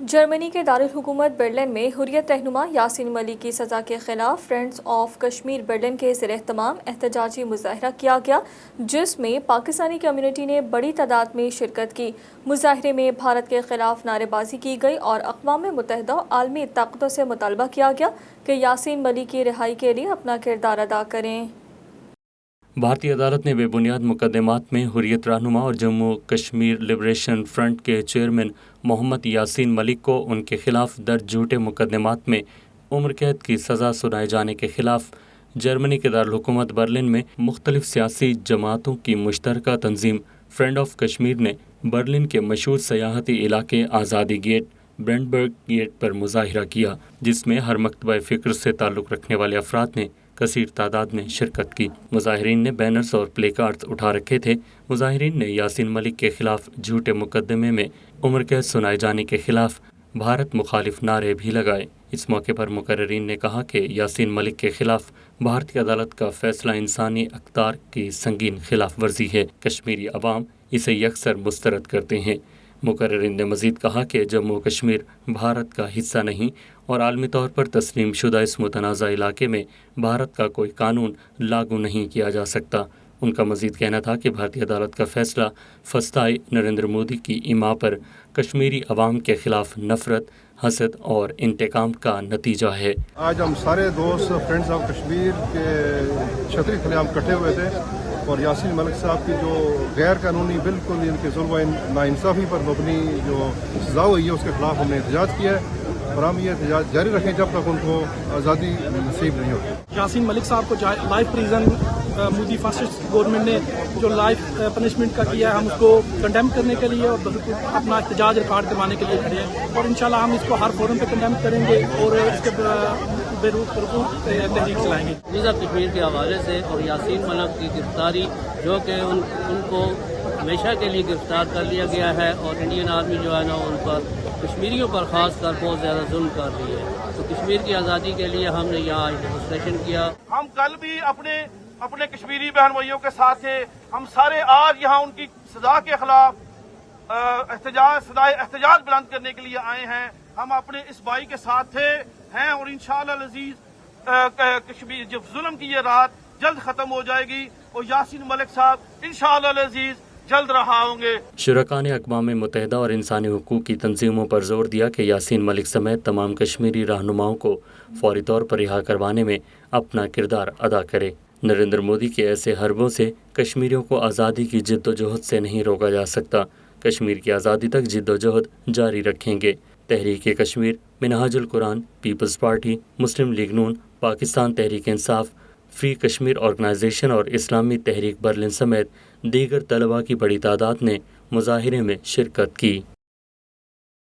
جرمنی کے دارالحکومت برلن میں حریت رہنما یاسین ملک کی سزا کے خلاف فرینڈز آف کشمیر برلن کے زیر اہتمام احتجاجی مظاہرہ کیا گیا، جس میں پاکستانی کمیونٹی نے بڑی تعداد میں شرکت کی۔ مظاہرے میں بھارت کے خلاف نعرے بازی کی گئی اور اقوام متحدہ اور عالمی طاقتوں سے مطالبہ کیا گیا کہ یاسین ملک کی رہائی کے لیے اپنا کردار ادا کریں۔ بھارتی عدالت نے بے بنیاد مقدمات میں حریت رہنما اور جموں کشمیر لبریشن فرنٹ کے چیئرمین محمد یاسین ملک کو ان کے خلاف درج جھوٹے مقدمات میں عمر قید کی سزا سنائے جانے کے خلاف جرمنی کے دارالحکومت برلن میں مختلف سیاسی جماعتوں کی مشترکہ تنظیم فرینڈ آف کشمیر نے برلن کے مشہور سیاحتی علاقے آزادی گیٹ برینڈبرگ گیٹ پر مظاہرہ کیا، جس میں ہر مکتبہ فکر سے تعلق رکھنے والے افراد نے کثیر تعداد میں شرکت کی۔ مظاہرین نے بینرز اور پلے کارڈز اٹھا رکھے تھے۔ مظاہرین نے یاسین ملک کے خلاف جھوٹے مقدمے میں عمر قید سنائے جانے کے خلاف بھارت مخالف نعرے بھی لگائے۔ اس موقع پر مقررین نے کہا کہ یاسین ملک کے خلاف بھارتی عدالت کا فیصلہ انسانی اقدار کی سنگین خلاف ورزی ہے۔ کشمیری عوام اسے یکسر مسترد کرتے ہیں۔ مقررین نے مزید کہا کہ جموں کشمیر بھارت کا حصہ نہیں اور عالمی طور پر تسلیم شدہ اس متنازع علاقے میں بھارت کا کوئی قانون لاگو نہیں کیا جا سکتا۔ ان کا مزید کہنا تھا کہ بھارتی عدالت کا فیصلہ فسطائی نریندر مودی کی ایما پر کشمیری عوام کے خلاف نفرت، حسد اور انتقام کا نتیجہ ہے۔ آج ہم سارے دوست فرینڈز آف کشمیر کے چھتری تلے ہم اکٹھے ہوئے تھے اور یاسین ملک صاحب کی جو غیر قانونی بالکل ان کے ظلم و ناانصافی پر مبنی جو سزا ہوئی ہے اس کے خلاف ہم نے احتجاج کیا ہے اور ہم یہ احتجاج جاری رکھیں جب تک ان کو آزادی نصیب نہیں ہوتی۔ یاسین ملک صاحب کو life prison Modi fascist government نے جو لائف پنشمنٹ کا کیا ہے، ہم اس کو کنڈیم کرنے کے لیے اور اپنا احتجاج ریکارڈ کروانے کے لیے کھڑے ہیں اور انشاءاللہ ہم اس کو ہر فورم پہ کنڈیم کریں گے اور اس کے بے روح تحریک چلائیں گے۔ ویزا کشمیر کے حوالے سے اور یاسین ملک کی گرفتاری جو کہ ان کو ہمیشہ کے لیے گرفتار کر لیا گیا ہے اور انڈین آرمی جو ہے نا ان پر کشمیریوں پر خاص کر بہت زیادہ ظلم کر رہی ہے، تو کشمیر کی آزادی کے لیے ہم نے یہاں ڈیمونسٹریشن کیا۔ ہم کل بھی اپنے کشمیری بہن بھائیوں کے ساتھ تھے، ہم سارے آج یہاں ان کی سزا کے خلاف احتجاج بلند کرنے کے لیے آئے ہیں۔ ہم اپنے اس بھائی کے ساتھ تھے ہیں اور انشاءاللہ العزیز کشمیر جب ظلم کی یہ رات جلد ختم ہو جائے گی اور یاسین ملک صاحب انشاءاللہ العزیز جلد رہا ہوں گے۔ شرکاء نے اقوام متحدہ اور انسانی حقوق کی تنظیموں پر زور دیا کہ یاسین ملک سمیت تمام کشمیری رہنماؤں کو فوری طور پر رہا کروانے میں اپنا کردار ادا کرے۔ نریندر مودی کے ایسے حربوں سے کشمیریوں کو آزادی کی جد و جہد سے نہیں روکا جا سکتا۔ کشمیر کی آزادی تک جد و جہد جاری رکھیں گے۔ تحریک کشمیر، منہاج القرآن، پیپلز پارٹی، مسلم لیگ نون، پاکستان تحریک انصاف، فری کشمیر آرگنائزیشن اور اسلامی تحریک برلن سمیت دیگر طلباء کی بڑی تعداد نے مظاہرے میں شرکت کی۔